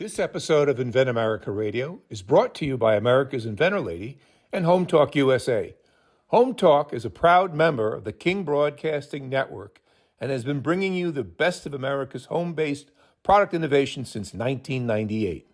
This episode of Invent America Radio is brought to you by America's Inventor Lady and Home Talk USA. Home Talk is a proud member of the King Broadcasting Network and has been bringing you the best of America's home-based product innovation since 1998.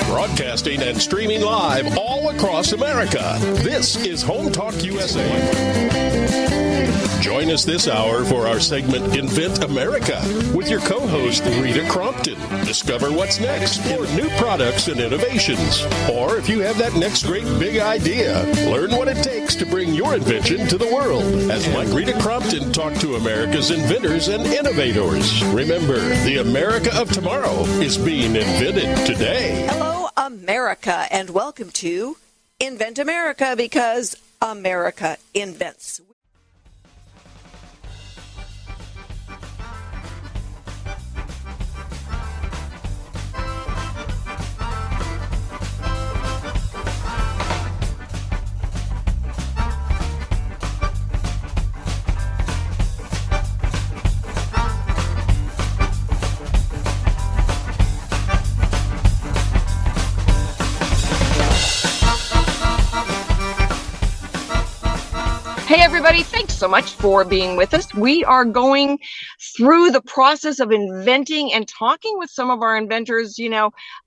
Broadcasting and streaming live all across America. This is Home Talk USA. Join us this hour for our segment Invent America with your co-host Rita Crompton. Discover what's next for new products and innovations. Or if you have that next great big idea, learn what it takes to bring your invention to the world. As Mike Rita Crompton talked to America's inventors and innovators. Remember, the America of tomorrow is being invented today. Hello, America, and welcome to Invent America, because America invents. Hey, everybody, thanks so much for being with us. We are going through the process of inventing and talking with some of our inventors,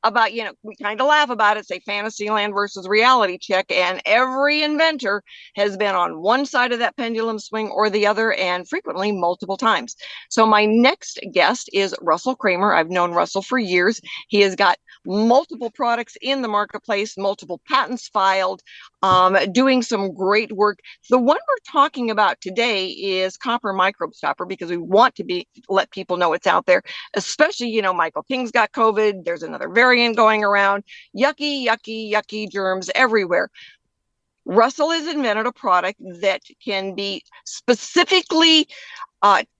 about, we kind of laugh about it, say Fantasyland versus reality check, and every inventor has been on one side of that pendulum swing or the other, and frequently multiple times. So my next guest is Russell Kramer. I've known Russell for years. He has got multiple products in the marketplace, multiple patents filed, doing some great work. The one we're talking about today is copper microbe stopper, because we want to let people know it's out there, especially, Michael King's got COVID. There's another variant going around. Yucky germs everywhere. Russell has invented a product that can be specifically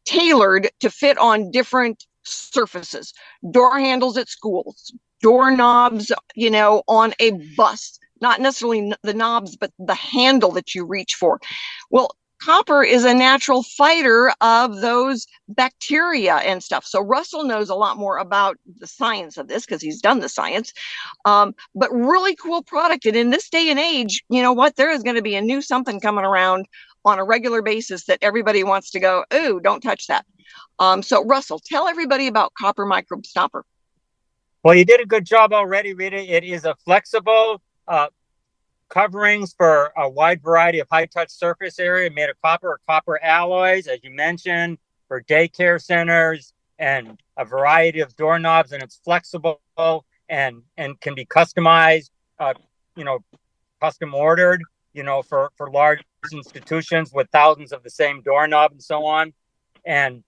tailored to fit on different surfaces. Door handles at schools, doorknobs, on a bus. Not necessarily the knobs, but the handle that you reach for. Well, copper is a natural fighter of those bacteria and stuff. So Russell knows a lot more about the science of this because he's done the science. But really cool product. And in this day and age, you know what? There is going to be a new something coming around on a regular basis that everybody wants to go, ooh, don't touch that. So Russell, tell everybody about copper microbe stopper. Well, you did a good job already, Rita. It is a flexible coverings for a wide variety of high-touch surface area made of copper or copper alloys, as you mentioned, for daycare centers and a variety of doorknobs. And it's flexible and can be customized, custom ordered, for large institutions with thousands of the same doorknob and so on. And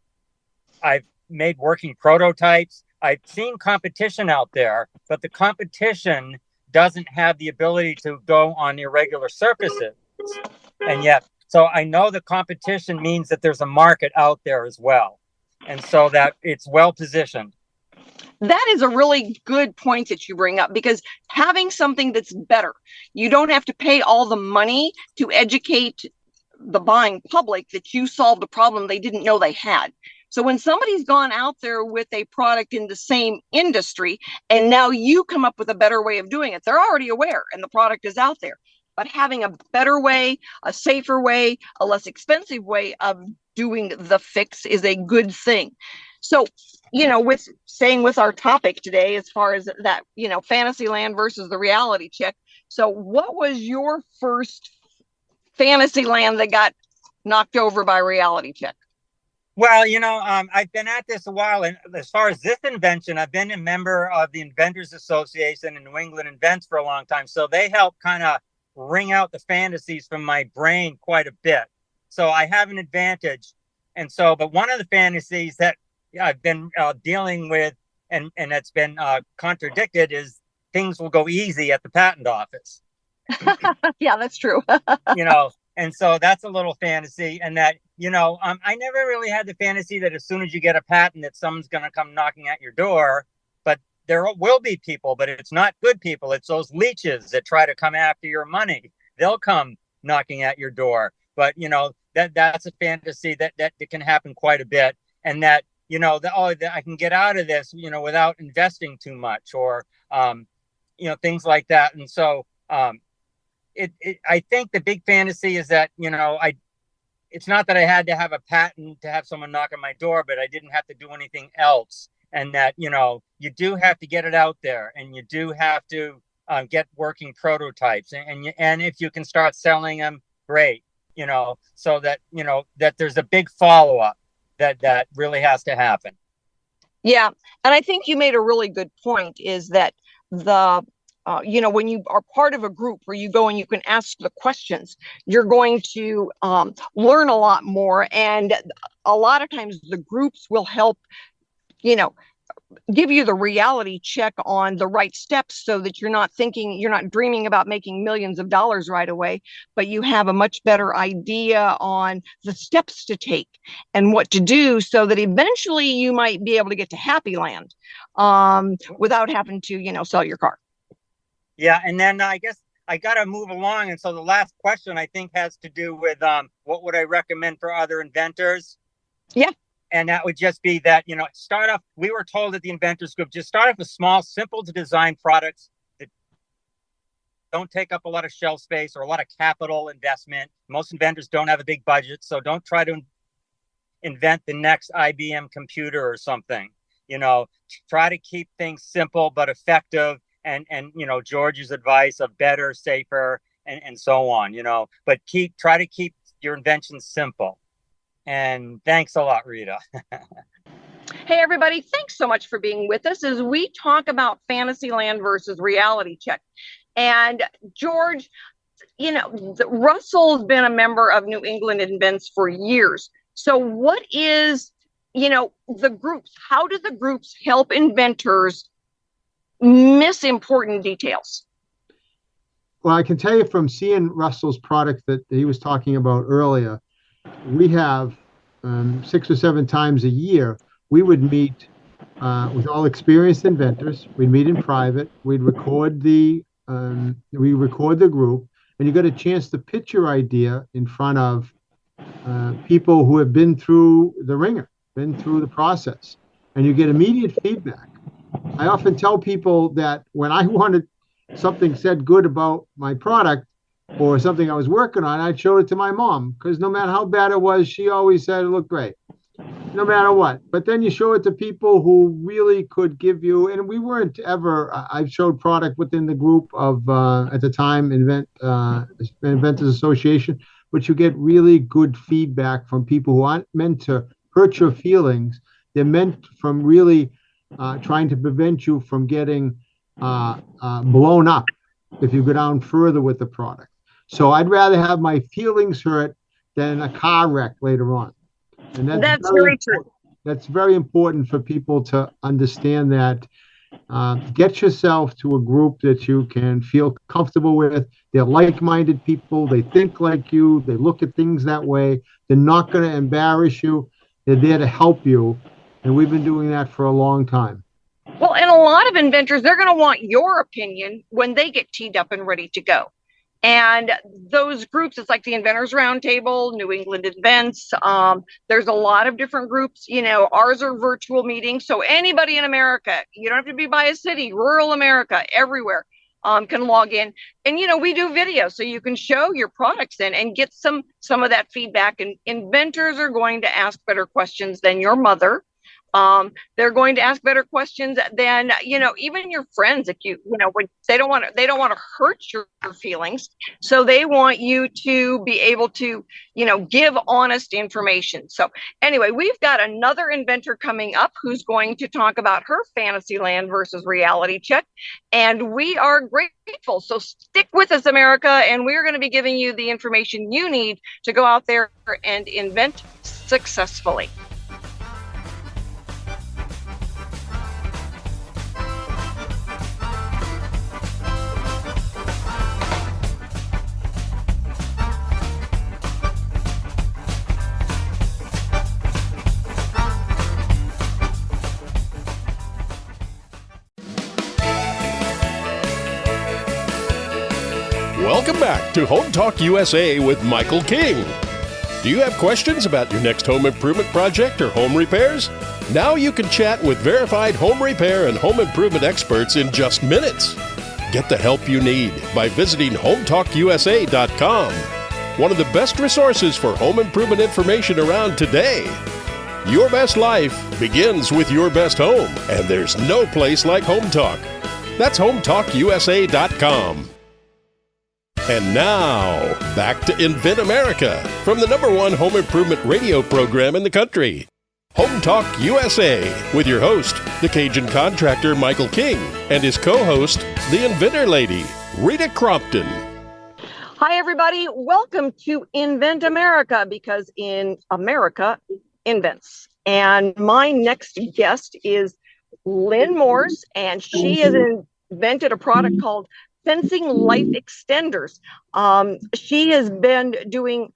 I've made working prototypes. I've seen competition out there, but the competition doesn't have the ability to go on irregular surfaces. And yet, so I know the competition means that there's a market out there as well. And so that it's well positioned. That is a really good point that you bring up, because having something that's better, you don't have to pay all the money to educate the buying public that you solved a problem they didn't know they had. So when somebody's gone out there with a product in the same industry and now you come up with a better way of doing it, they're already aware and the product is out there. But having a better way, a safer way, a less expensive way of doing the fix is a good thing. So, with staying with our topic today, as far as that, Fantasyland versus the reality check. So what was your first Fantasyland that got knocked over by reality check? Well, I've been at this a while, and as far as this invention, I've been a member of the Inventors Association in New England Invents for a long time. So they help kind of wring out the fantasies from my brain quite a bit. So I have an advantage. And so, but one of the fantasies that I've been dealing with and it's been contradicted is things will go easy at the patent office. Yeah, that's true. And so that's a little fantasy. And that, I never really had the fantasy that as soon as you get a patent that someone's going to come knocking at your door. But there will be people, but it's not good people. It's those leeches that try to come after your money. They'll come knocking at your door. But, that's a fantasy that can happen quite a bit. And that, that I can get out of this, without investing too much or, things like that. And so I think the big fantasy is that, it's not that I had to have a patent to have someone knock on my door, but I didn't have to do anything else. And that, you do have to get it out there, and you do have to get working prototypes. And if you can start selling them, great, so that, that there's a big follow-up that really has to happen. Yeah. And I think you made a really good point, is that when you are part of a group where you go and you can ask the questions, you're going to learn a lot more. And a lot of times the groups will help, give you the reality check on the right steps, so that you're not dreaming about making millions of dollars right away, but you have a much better idea on the steps to take and what to do, so that eventually you might be able to get to happy land without having to, sell your car. Yeah. And then I guess I got to move along. And so the last question, I think, has to do with what would I recommend for other inventors? Yeah. And that would just be that, start off, we were told at the Inventors Group, just start off with small, simple to design products that don't take up a lot of shelf space or a lot of capital investment. Most inventors don't have a big budget, so don't try to invent the next IBM computer or something. Try to keep things simple but effective, and George's advice of better, safer, and so on, but try to keep your inventions simple. And thanks a lot, Rita. Hey, everybody. Thanks so much for being with us as we talk about Fantasyland versus Reality Check. And George, Russell's been a member of New England Invents for years. So what is, the groups? How do the groups help inventors miss important details? Well, I can tell you from seeing Russell's product that he was talking about earlier, we have 6 or 7 times a year, we would meet with all experienced inventors. We'd meet in private. We'd record the group, and you got a chance to pitch your idea in front of people who have been through the ringer, been through the process, and you get immediate feedback. I often tell people that when I wanted something said good about my product or something I was working on, I'd show it to my mom, because no matter how bad it was, she always said it looked great, no matter what. But then you show it to people who really could give you, and we weren't ever, I've showed product within the group of, at the time, Inventors Association, but you get really good feedback from people who aren't meant to hurt your feelings. They're meant from really trying to prevent you from getting blown up if you go down further with the product. So I'd rather have my feelings hurt than a car wreck later on. And that's very true. That's very important for people to understand that. Get yourself to a group that you can feel comfortable with. They're like-minded people. They think like you. They look at things that way. They're not going to embarrass you. They're there to help you. And we've been doing that for a long time. Well, and a lot of inventors, they're going to want your opinion when they get teed up and ready to go. And those groups, it's like the Inventors Roundtable, New England Invents. There's a lot of different groups. Ours are virtual meetings. So anybody in America, you don't have to be by a city, rural America, everywhere can log in. And, we do videos, so you can show your products and get some of that feedback. And inventors are going to ask better questions than your mother. They're going to ask better questions than, even your friends. If when they don't want to hurt your feelings. So they want you to be able to, give honest information. So anyway, we've got another inventor coming up who's going to talk about her Fantasyland versus Reality Check. And we are grateful. So stick with us, America. And we're going to be giving you the information you need to go out there and invent successfully. Welcome back to Home Talk USA with Michael King. Do you have questions about your next home improvement project or home repairs? Now you can chat with verified home repair and home improvement experts in just minutes. Get the help you need by visiting HomeTalkUSA.com, one of the best resources for home improvement information around today. Your best life begins with your best home, and there's no place like Home Talk. That's HomeTalkUSA.com. And now, back to Invent America from the #1 home improvement radio program in the country. Home Talk USA with your host, the Cajun contractor Michael King, and his co-host, the Inventor Lady, Rita Crompton. Hi, everybody. Welcome to Invent America, because in America invents. And my next guest is Lynn Moores, and she has invented a product called Fencing Life Extenders. She has been doing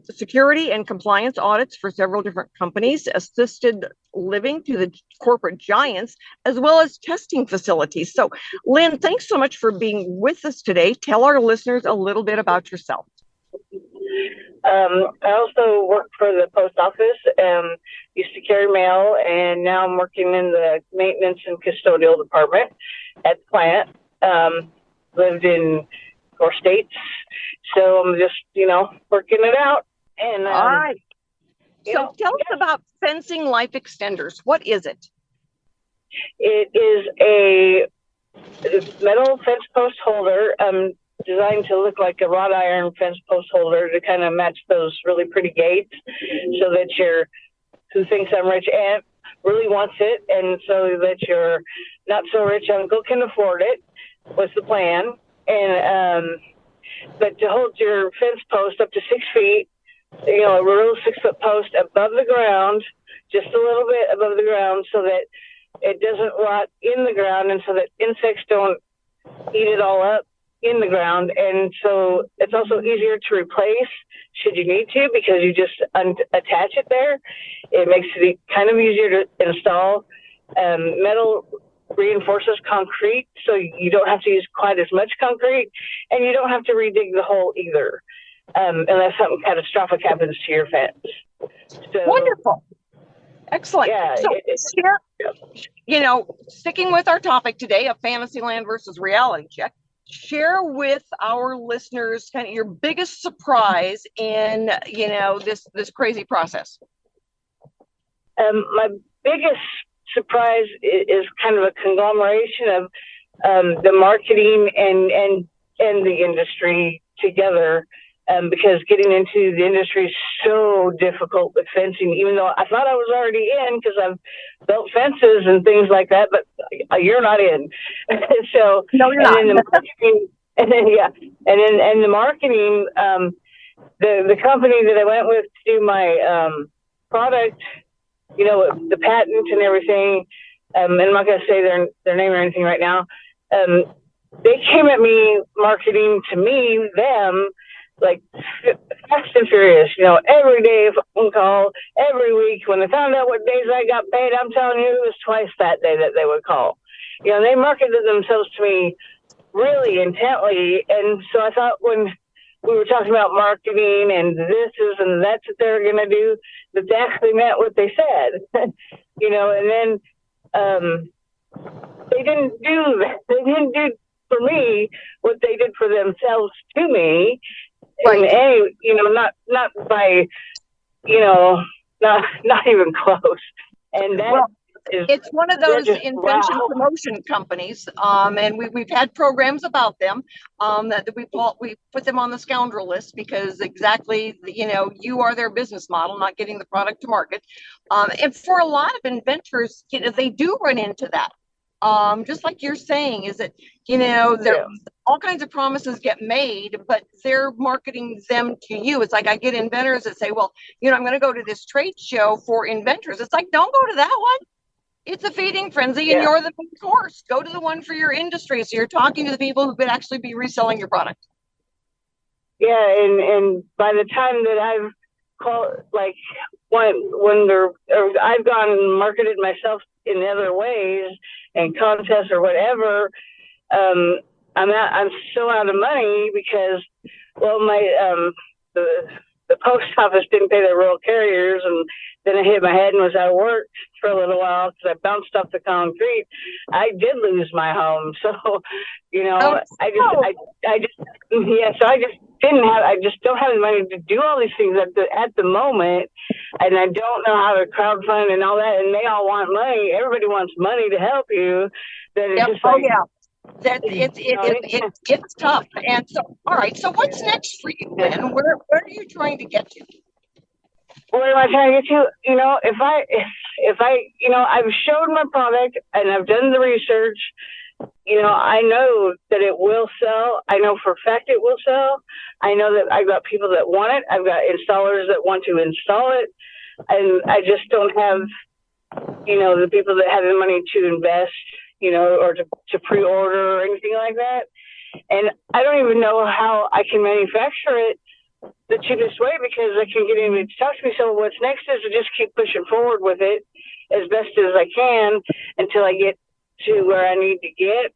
security and compliance audits for several different companies, assisted living to the corporate giants, as well as testing facilities. So, Lynn, thanks so much for being with us today. Tell our listeners a little bit about yourself. I also work for the post office, used to carry mail, and now I'm working in the maintenance and custodial department at the plant. Lived in 4 states, so I'm just, working it out. And all right. So tell us about Fencing Life Extenders. What is it? It is a metal fence post holder, designed to look like a wrought iron fence post holder to kind of match those really pretty gates, so that who thinks I'm rich aunt really wants it, and so that your not so rich uncle can afford it was the plan. And but to hold your fence post up to 6 feet, a real 6-foot post above the ground, just a little bit above the ground, so that it doesn't rot in the ground, and so that insects don't eat it all up in the ground. And so it's also easier to replace should you need to, because you just attach it there. It makes it kind of easier to install. Metal reinforces concrete, so you don't have to use quite as much concrete, and you don't have to redig the hole either, unless something catastrophic happens to your fence. So, wonderful. Excellent. Yeah, so share, sticking with our topic today of Fantasyland versus reality check, share with our listeners kind of your biggest surprise in, this crazy process. My biggest surprise is kind of a conglomeration of the marketing and the industry together, because getting into the industry is so difficult with fencing, even though I thought I was already in because I've built fences and things like that, but you're not in. So no, you're not. The marketing, the company that I went with to do my product, the patent and everything, and I'm not going to say their name or anything right now. They came at me marketing to me, them, like fast and furious, every day phone call, every week. When they found out what days I got paid, I'm telling you, it was twice that day that they would call. They marketed themselves to me really intently. And so I thought when we were talking about marketing and and that's what they're going to do, that they actually meant what they said, and then they didn't do that. They didn't do for me what they did for themselves to me. Right. And not by, not even close. And that it's one of those invention promotion companies, and we've had programs about them that we put them on the scoundrel list, because exactly, you are their business model, not getting the product to market. And for a lot of inventors, they do run into that. Just like you're saying, is that, all kinds of promises get made, but they're marketing them to you. It's like I get inventors that say, well, I'm going to go to this trade show for inventors. It's like, don't go to that one. It's a feeding frenzy, and you're the main course. Go to the one for your industry, so you're talking to the people who could actually be reselling your product. Yeah, and by the time that I've called, like I've gone and marketed myself in other ways and contests or whatever, I'm so out of money because, well, my the post office didn't pay their rural carriers, and then I hit my head and was out of work for a little while because I bounced off the concrete. I did lose my home, so Oh, I just don't have the money to do all these things at the moment, and I don't know how to crowdfund and all that, and they all want money. Everybody wants money to help you. Then it's just like, That it's tough. And so, all right. So what's next for you, Lynn? Where are you trying to get to? Where am I trying to get to? If I've showed my product and I've done the research, I know that it will sell. I know for a fact it will sell. I know that I've got people that want it. I've got installers that want to install it. And I just don't have, the people that have the money to invest, or to pre-order or anything like that. And I don't even know how I can manufacture it the cheapest way because I can get anybody to talk to me. So what's next is to just keep pushing forward with it as best as I can until I get to where I need to get,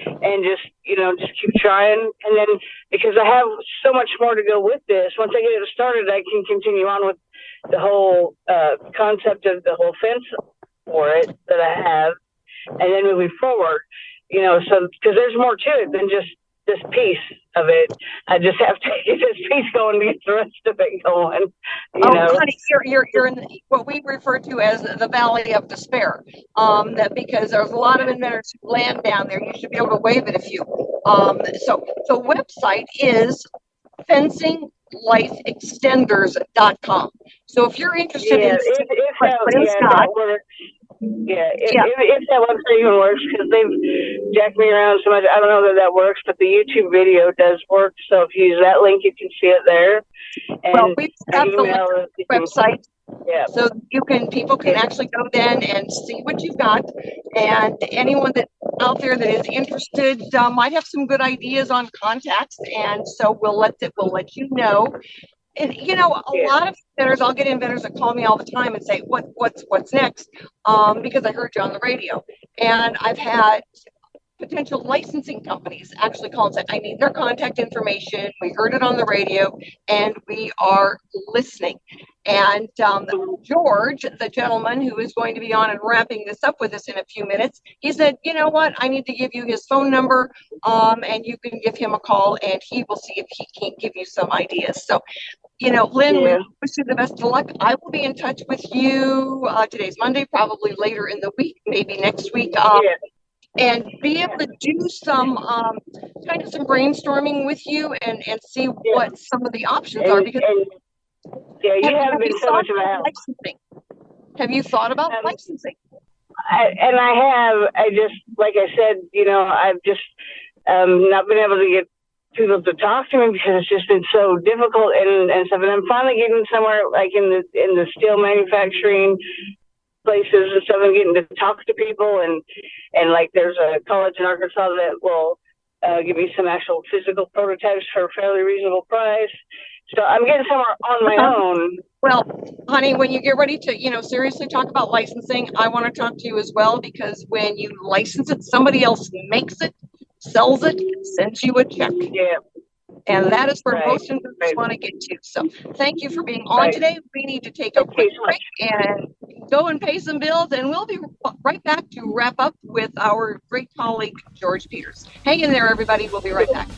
and just keep trying. And then because I have so much more to go with this, once I get it started, I can continue on with the whole concept of the whole fence for it that I have. And then moving forward, so because there's more to it than just this piece of it. I just have to get this piece going to get the rest of it going. Honey, you're in what we refer to as the Valley of Despair. That because there's a lot of inventors who land down there. You should be able to wave at a few. So the website is fencinglifeextenders.com. So if you're interested in if that website even works, because they've jacked me around so much, I don't know that works, but the YouTube video does work. So if you use that link, you can see it there. And we've got the link to the website. Yeah. So people can actually go then and see what you've got, and anyone that out there that is interested might have some good ideas on contacts, and so we'll let you know. And a lot of inventors, I'll get inventors that call me all the time and say, what's next? Because I heard you on the radio. And I've had potential licensing companies actually call and say, I need their contact information. We heard it on the radio and we are listening. And George, the gentleman who is going to be on and wrapping this up with us in a few minutes, he said, you know what, I need to give you his phone number and you can give him a call and he will see if he can give you some ideas. So, Lynn, we wish you the best of luck. I will be in touch with you. Today's Monday, probably later in the week, maybe next week. And be able to do some kind of some brainstorming with you and see what some of the options are. Because you have been so much about licensing. Have you thought about licensing? I just, like I said, I've just not been able to get people to talk to me because it's just been so difficult and stuff. And I'm finally getting somewhere like in the steel manufacturing places and stuff, and getting to talk to people and like there's a college in Arkansas that will give me some actual physical prototypes for a fairly reasonable price. So I'm getting somewhere on my own. Well, honey, when you get ready to, seriously talk about licensing, I want to talk to you as well, because when you license it, somebody else makes it, sells it, sends you a check. Yeah. And that is where most investors want to get to. So thank you for being on today. We need to take a quick break and go and pay some bills, and we'll be right back to wrap up with our great colleague, George Peters. Hang in there, everybody. We'll be right back.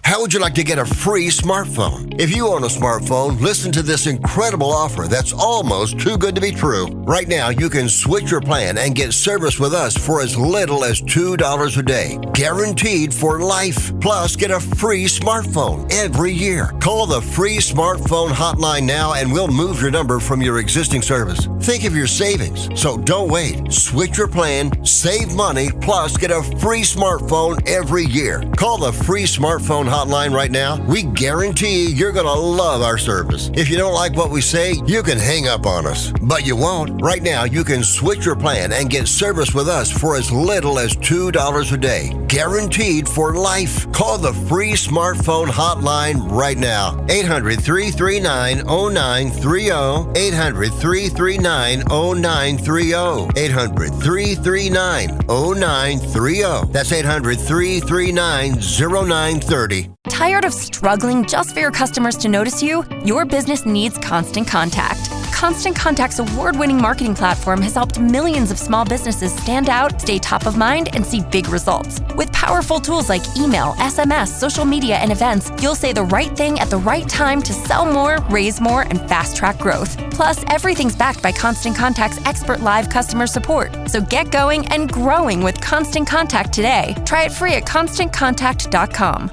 How would you like to get a free smartphone? If you own a smartphone, listen to this incredible offer that's almost too good to be true. Right now, you can switch your plan and get service with us for as little as $2 a day. Guaranteed for life. Plus, get a free smartphone every year. Call the free smartphone hotline now and we'll move your number from your existing service. Think of your savings. So don't wait. Switch your plan, save money, plus get a free smartphone every year. Call the free smartphone hotline hotline right now, we guarantee you're going to love our service. If you don't like what we say, you can hang up on us. But you won't. Right now, you can switch your plan and get service with us for as little as $2 a day. Guaranteed for life. Call the free smartphone hotline right now. 800-339-0930. 800-339-0930. 800-339-0930. That's 800-339-0930. Tired of struggling just for your customers to notice you? Your business needs Constant Contact. Constant Contact's award-winning marketing platform has helped millions of small businesses stand out, stay top of mind, and see big results. With powerful tools like email, SMS, social media, and events, you'll say the right thing at the right time to sell more, raise more, and fast-track growth. Plus, everything's backed by Constant Contact's expert live customer support. So get going and growing with Constant Contact today. Try it free at ConstantContact.com.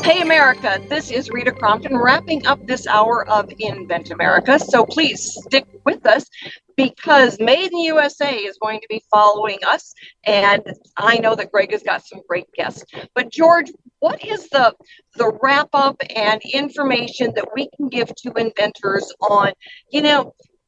Hey America, this is Rita Crompton wrapping up this hour of Invent America. So please stick with us because Made in the USA is going to be following us. And I know that Greg has got some great guests. But George, what is the wrap up and information that we can give to inventors on,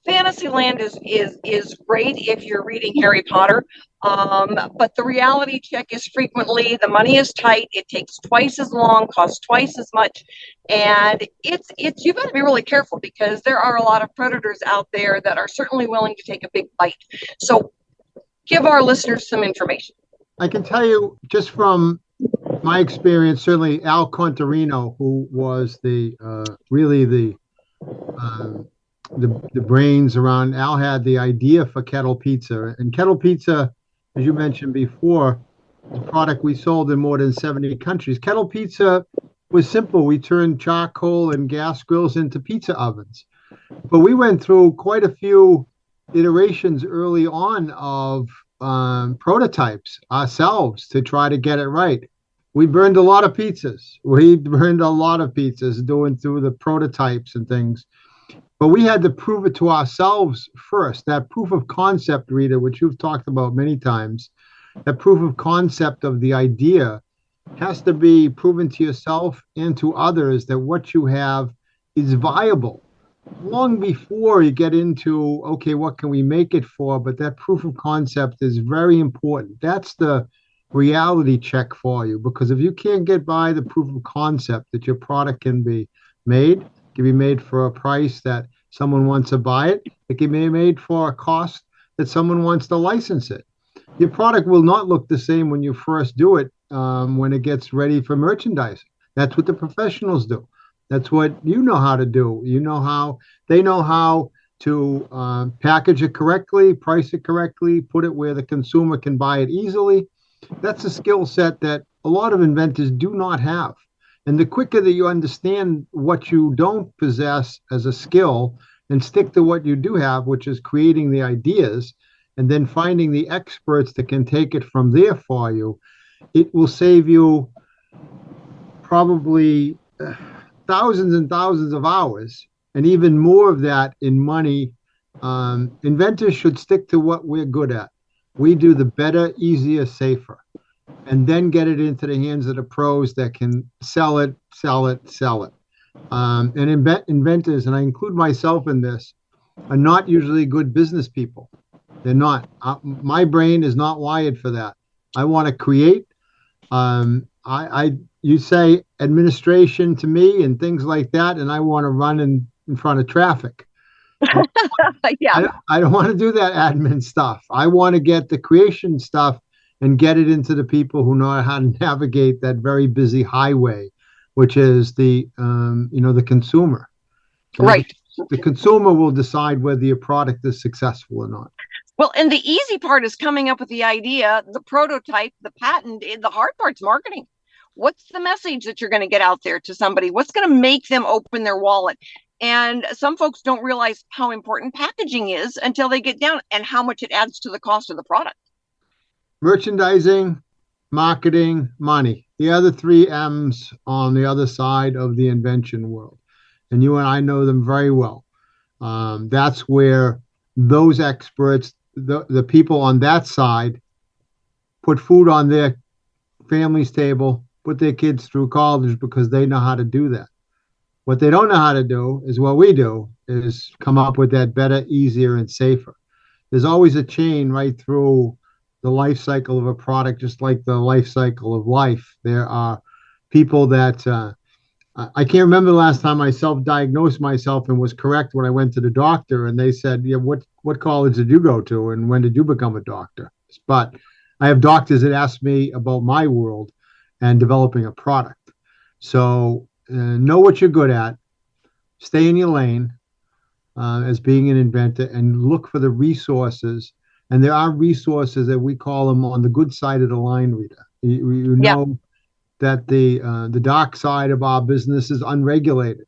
Fantasyland is great if you're reading Harry Potter, but the reality check is frequently the money is tight. It takes twice as long, costs twice as much, and it's you've got to be really careful because there are a lot of predators out there that are certainly willing to take a big bite. So, give our listeners some information. I can tell you just from my experience, certainly Al Contarino, who was the brains around. Al had the idea for Kettle Pizza, and Kettle Pizza, as you mentioned before, is a product we sold in more than 70 countries. Kettle Pizza was simple. We turned charcoal and gas grills into pizza ovens, but we went through quite a few iterations early on of prototypes ourselves to try to get it right. We burned a lot of pizzas. Doing through the prototypes and things. But we had to prove it to ourselves first. That proof of concept, Rita, which you've talked about many times, that proof of concept of the idea has to be proven to yourself and to others that what you have is viable long before you get into, okay, what can we make it for? But that proof of concept is very important. That's the reality check for you, because if you can't get by the proof of concept that your product can be made for a price that someone wants to buy it, it can be made for a cost that someone wants to license it. Your product will not look the same when you first do it, when it gets ready for merchandising. That's what the professionals do. That's what you know how to do. They know how to package it correctly, price it correctly, put it where the consumer can buy it easily. That's a skill set that a lot of inventors do not have. And the quicker that you understand what you don't possess as a skill and stick to what you do have, which is creating the ideas and then finding the experts that can take it from there for you, it will save you probably thousands and thousands of hours and even more of that in money. Inventors should stick to what we're good at. We do the better, easier, safer, and then get it into the hands of the pros that can sell it. And inventors, and I include myself in this, are not usually good business people. They're not. My brain is not wired for that. I want to create. You say administration to me and things like that, and I want to run in front of traffic. Yeah. I don't want to do that admin stuff. I want to get the creation stuff and get it into the people who know how to navigate that very busy highway, which is the consumer. Right. The consumer will decide whether your product is successful or not. Well, and the easy part is coming up with the idea, the prototype, the patent. The hard part's marketing. What's the message that you're going to get out there to somebody? What's going to make them open their wallet? And some folks don't realize how important packaging is until they get down and how much it adds to the cost of the product. Merchandising, marketing, money. The other three M's on the other side of the invention world. And you and I know them very well. That's where those experts, the people on that side, put food on their family's table, put their kids through college because they know how to do that. What they don't know how to do is what we do, is come up with that better, easier, and safer. There's always a chain right through the life cycle of a product, just like the life cycle of life. There are people that I can't remember the last time I self-diagnosed myself and was correct when I went to the doctor, and they said, "Yeah, what college did you go to, and when did you become a doctor?" But I have doctors that ask me about my world and developing a product. So know what you're good at, stay in your lane as being an inventor, and look for the resources. And there are resources that we call them on the good side of the line, Rita. You know that the dark side of our business is unregulated.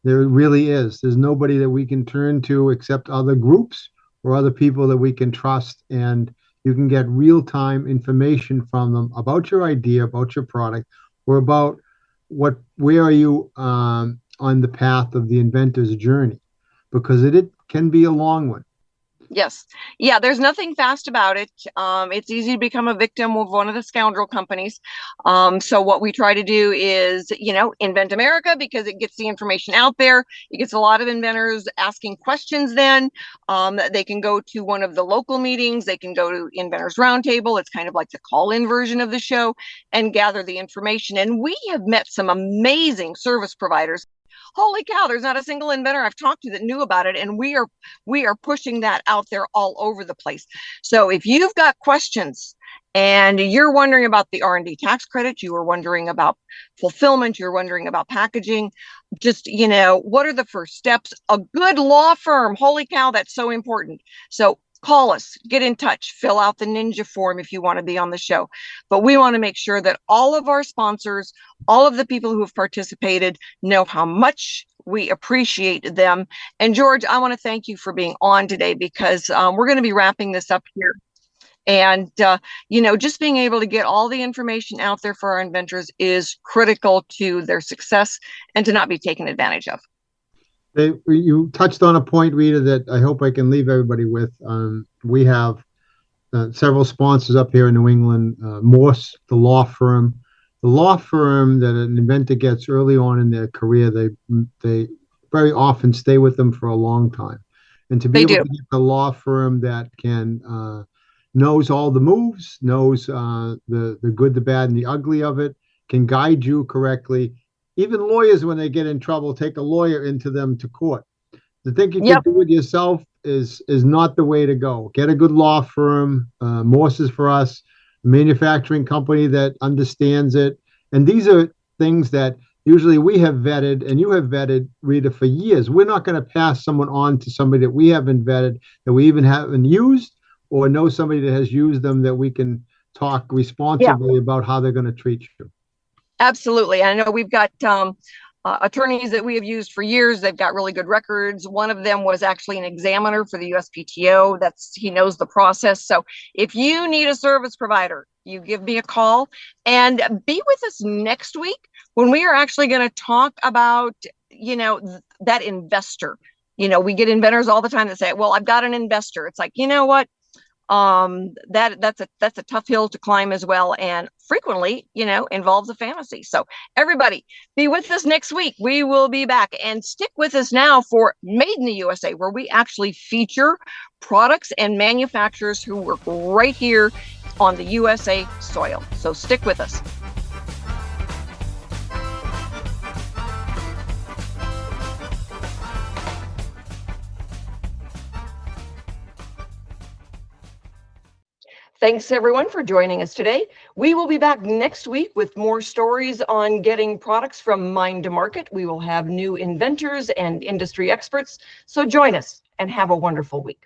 There really is. There's nobody that we can turn to except other groups or other people that we can trust, and you can get real-time information from them about your idea, about your product, or about where are you on the path of the inventor's journey, because it can be a long one. Yes. Yeah, there's nothing fast about it. It's easy to become a victim of one of the scoundrel companies. So what we try to do is, Invent America, because it gets the information out there. It gets a lot of inventors asking questions then. They can go to one of the local meetings. They can go to Inventors Roundtable. It's kind of like the call-in version of the show, and gather the information. And we have met some amazing service providers. Holy cow, there's not a single inventor I've talked to that knew about it. And we are pushing that out there all over the place. So if you've got questions and you're wondering about the R&D tax credit, you are wondering about fulfillment, you're wondering about packaging, just, what are the first steps? A good law firm, holy cow, that's so important. So call us, get in touch, fill out the ninja form if you want to be on the show. But we want to make sure that all of our sponsors, all of the people who have participated, know how much we appreciate them. And George, I want to thank you for being on today, because we're going to be wrapping this up here. And, just being able to get all the information out there for our inventors is critical to their success and to not be taken advantage of. You touched on a point, Rita, that I hope I can leave everybody with. We have several sponsors up here in New England. Morse, the law firm that an inventor gets early on in their career, they very often stay with them for a long time. And to be able to get the law firm that can knows all the moves, knows the good, the bad, and the ugly of it, can guide you correctly. Even lawyers, when they get in trouble, take a lawyer into them to court. To think you can do it yourself is not the way to go. Get a good law firm. Morse is for us, a manufacturing company that understands it. And these are things that usually we have vetted, and you have vetted, Rita, for years. We're not going to pass someone on to somebody that we haven't vetted, that we even haven't used, or know somebody that has used them, that we can talk responsibly about how they're going to treat you. Absolutely. I know we've got attorneys that we have used for years. They've got really good records. One of them was actually an examiner for the USPTO. He knows the process. So if you need a service provider, you give me a call, and be with us next week when we are actually going to talk about, that investor. We get inventors all the time that say, well, I've got an investor. It's like, you know what? That's a tough hill to climb as well, and frequently involves a fantasy. So everybody, be with us next week. We will be back, and stick with us now for Made in the USA, where we actually feature products and manufacturers who work right here on the USA soil. So stick with us. Thanks, everyone, for joining us today. We will be back next week with more stories on getting products from mind to market. We will have new inventors and industry experts. So join us and have a wonderful week.